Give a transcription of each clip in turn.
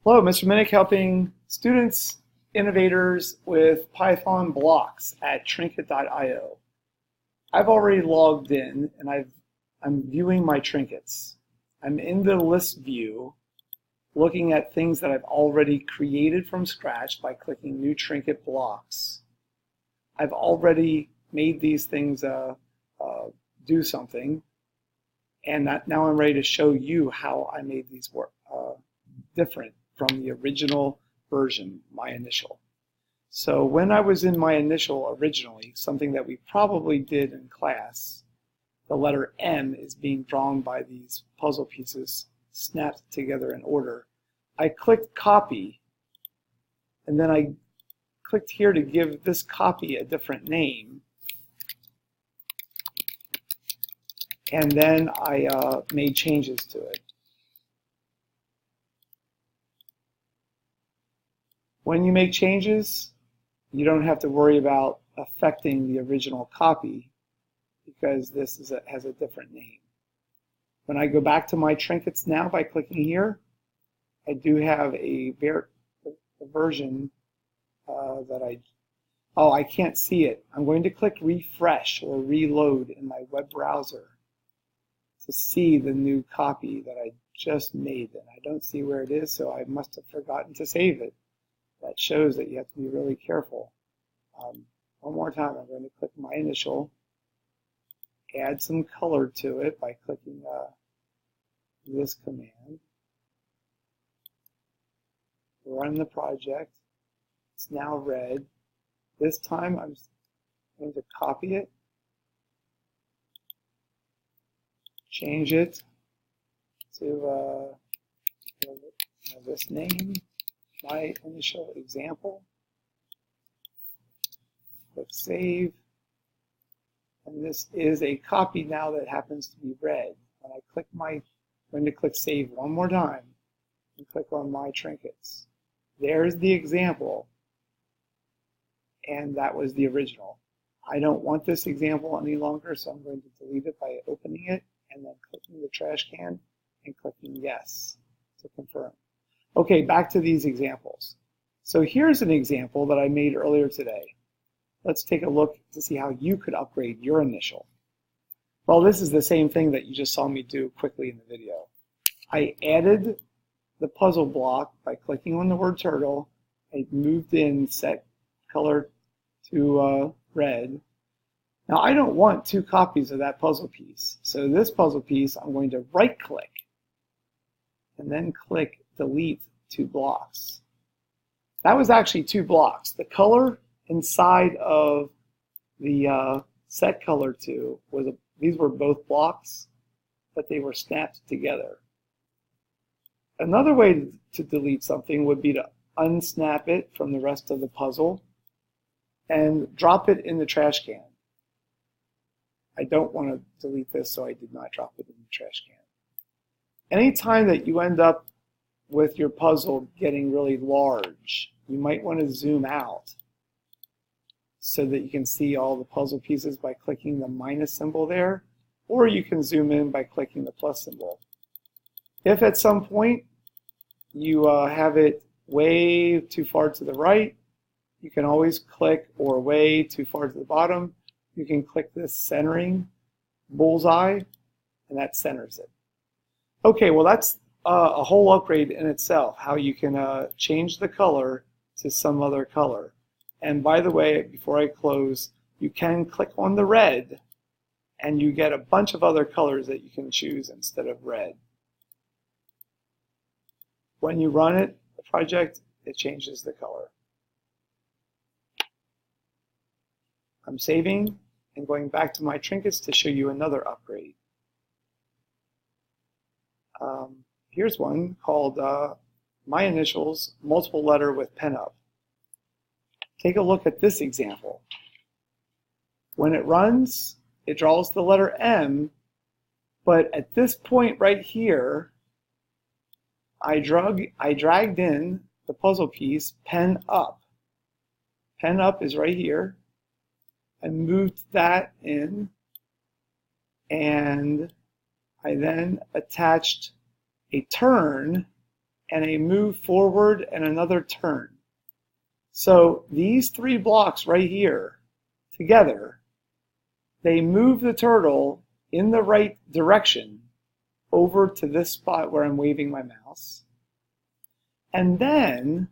Hello, Mr. Minnick helping students, innovators with Python blocks at Trinket.io. I've already logged in and I'm viewing my trinkets. I'm in the list view looking at things that I've already created from scratch by clicking New Trinket Blocks. I've already made these things do something, and now I'm ready to show you how I made these work different from the original version, my initial. So when I was in my initial originally, something that we probably did in class, the letter M is being drawn by these puzzle pieces snapped together in order. I clicked copy, and then I clicked here to give this copy a different name. And then I made changes to it. When you make changes, you don't have to worry about affecting the original copy because this has a different name. When I go back to my trinkets now by clicking here, I do have a version I can't see it. I'm going to click refresh or reload in my web browser to see the new copy that I just made. And I don't see where it is, so I must have forgotten to save it. That shows that you have to be really careful. One more time, I'm going to click my initial, add some color to it by clicking this command. Run the project. It's now red. This time I'm going to copy it, change it to this name, my initial example. Click save. And this is a copy now that happens to be red. When I click I'm going to click save one more time and click on my trinkets. There's the example, and that was the original. I don't want this example any longer, so I'm going to delete it by opening it and then clicking the trash can and clicking yes to confirm. Okay, back to these examples. So here's an example that I made earlier today. Let's take a look to see how you could upgrade your initial. Well, this is the same thing that you just saw me do quickly in the video. I added the puzzle block by clicking on the word turtle. I moved in set color to red. Now I don't want two copies of that puzzle piece. So this puzzle piece, I'm going to right click and then click delete two blocks. That was actually two blocks. The color inside of the set color to these were both blocks, but they were snapped together. Another way to delete something would be to unsnap it from the rest of the puzzle and drop it in the trash can. I don't want to delete this, so I did not drop it in the trash can. Anytime that you end up with your puzzle getting really large, you might want to zoom out so that you can see all the puzzle pieces by clicking the minus symbol there, or you can zoom in by clicking the plus symbol. If at some point you have it way too far to the right, you can always click, or way too far to the bottom, you can click this centering bullseye, and that centers it. Okay, well that's a whole upgrade in itself, how you can change the color to some other color. And by the way, before I close, you can click on the red and you get a bunch of other colors that you can choose instead of red. When you run it, the project, it changes the color. I'm saving and going back to my trinkets to show you another upgrade. Here's one called My Initials, Multiple Letter with Pen Up. Take a look at this example. When it runs, it draws the letter M, but at this point right here, I dragged in the puzzle piece, Pen Up. Pen Up is right here. I moved that in, and I then attached a turn and a move forward and another turn. So these three blocks right here together, they move the turtle in the right direction over to this spot where I'm waving my mouse. And then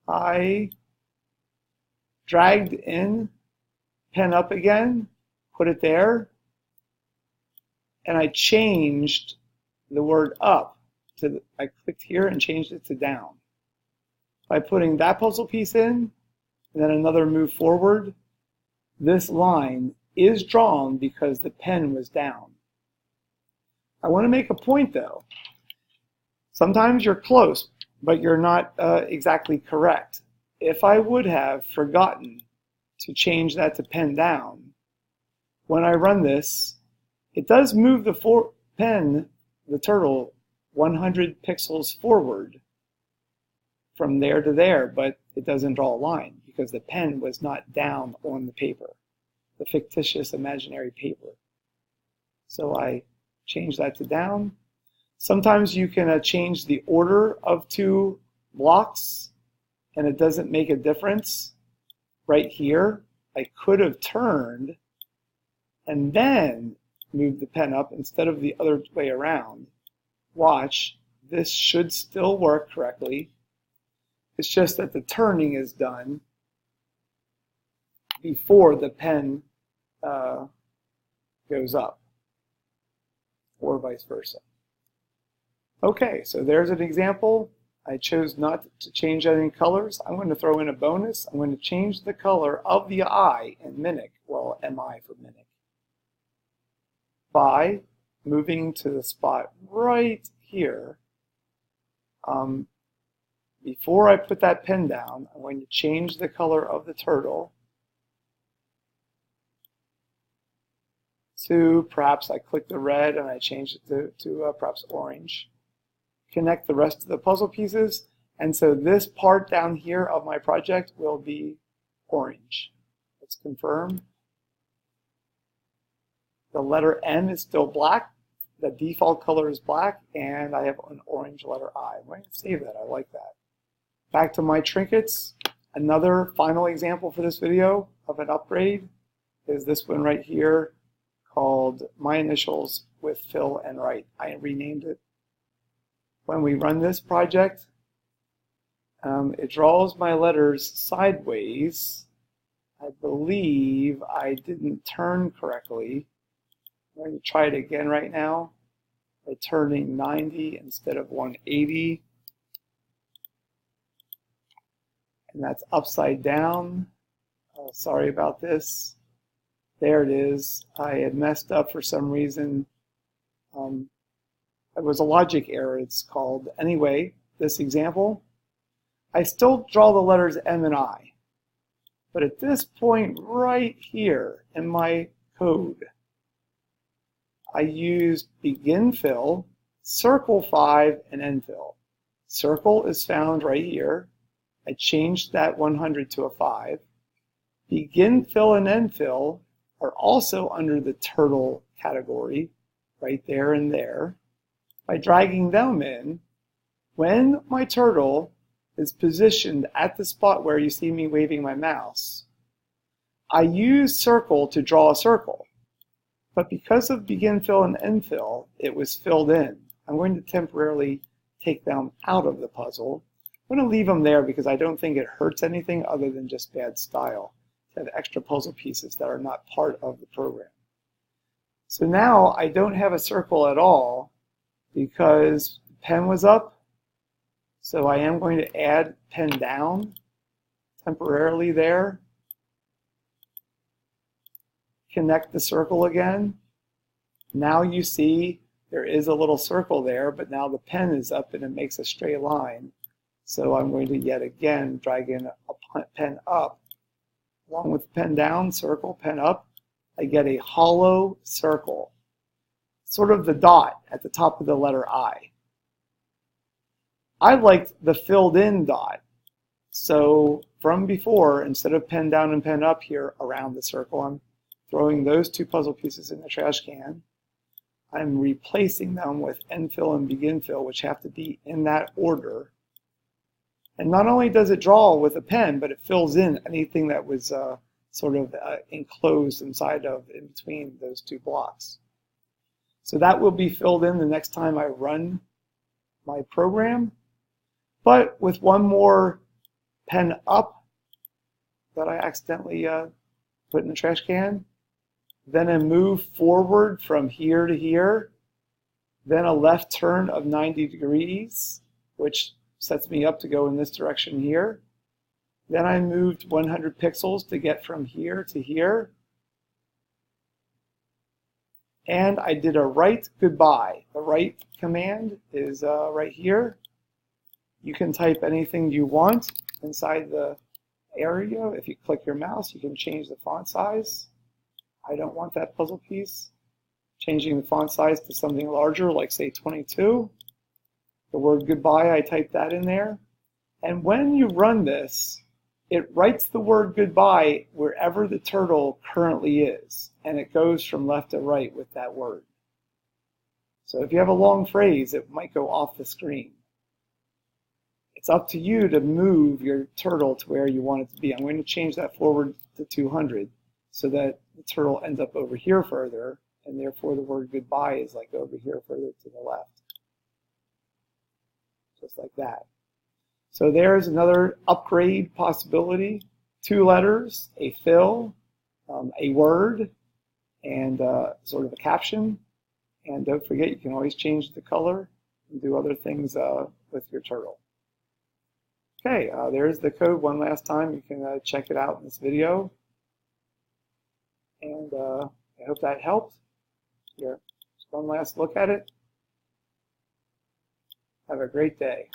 I dragged in, pen up again, put it there, and I changed the word up to, I clicked here and changed it to down. By putting that puzzle piece in, and then another move forward, this line is drawn because the pen was down. I want to make a point though. Sometimes you're close, but you're not exactly correct. If I would have forgotten to change that to pen down, when I run this, it does move the pen, the turtle, 100 pixels forward from there to there, but it doesn't draw a line because the pen was not down on the paper, the fictitious imaginary paper. So I change that to down. Sometimes you can change the order of two blocks and it doesn't make a difference. Right here, I could have turned and then moved the pen up instead of the other way around. Watch, this should still work correctly. It's just that the turning is done before the pen goes up, or vice versa. Okay, so there's an example. I chose not to change any colors. I'm going to throw in a bonus. I'm going to change the color of the eye in Minic, well, MI for Minic, by moving to the spot right here. Before I put that pen down, I'm going to change the color of the turtle to perhaps I click the red and I change it to perhaps orange. Connect the rest of the puzzle pieces, and so this part down here of my project will be orange. Let's confirm. The letter M is still black. The default color is black, and I have an orange letter I. I'm going to save that. I like that. Back to my trinkets. Another final example for this video of an upgrade is this one right here called My Initials with Fill and Write. I renamed it. When we run this project, it draws my letters sideways. I believe I didn't turn correctly. I'm going to try it again right now by turning 90 instead of 180. And that's upside down. Sorry about this. There it is. I had messed up for some reason. It was a logic error, it's called. Anyway, this example, I still draw the letters M and I. But at this point right here in my code, I used begin fill, circle 5, and end fill. Circle is found right here. I changed that 100 to a 5. Begin fill and end fill are also under the turtle category, right there and there. By dragging them in, when my turtle is positioned at the spot where you see me waving my mouse, I use circle to draw a circle. But because of begin fill and end fill, it was filled in. I'm going to temporarily take them out of the puzzle. I'm going to leave them there because I don't think it hurts anything other than just bad style to have extra puzzle pieces that are not part of the program. So now I don't have a circle at all because the pen was up. So I am going to add pen down temporarily there. Connect the circle again. Now you see there is a little circle there, but now the pen is up and it makes a straight line. So I'm going to yet again drag in a pen up. Along with pen down, circle, pen up, I get a hollow circle. Sort of the dot at the top of the letter I. I liked the filled in dot. So from before, instead of pen down and pen up here around the circle, I'm throwing those two puzzle pieces in the trash can. I'm replacing them with end fill and begin fill, which have to be in that order. And not only does it draw with a pen, but it fills in anything that was sort of enclosed inside of, in between those two blocks. So that will be filled in the next time I run my program, but with one more pen up that I accidentally put in the trash can, then a move forward from here to here, then a left turn of 90 degrees, which sets me up to go in this direction here. Then I moved 100 pixels to get from here to here. And I did a write goodbye. The write command is right here. You can type anything you want inside the area. If you click your mouse, you can change the font size. I don't want that puzzle piece. Changing the font size to something larger, like say 22. The word goodbye, I type that in there. And when you run this, it writes the word goodbye wherever the turtle currently is. And it goes from left to right with that word. So if you have a long phrase, it might go off the screen. It's up to you to move your turtle to where you want it to be. I'm going to change that forward to 200 so that the turtle ends up over here further, and therefore the word goodbye is like over here further to the left. Just like that. So there's another upgrade possibility. 2 letters, a fill, a word, and sort of a caption. And don't forget, you can always change the color and do other things with your turtle. Okay, there's the code one last time. You can check it out in this video. And I hope that helped. Here, just one last look at it. Have a great day.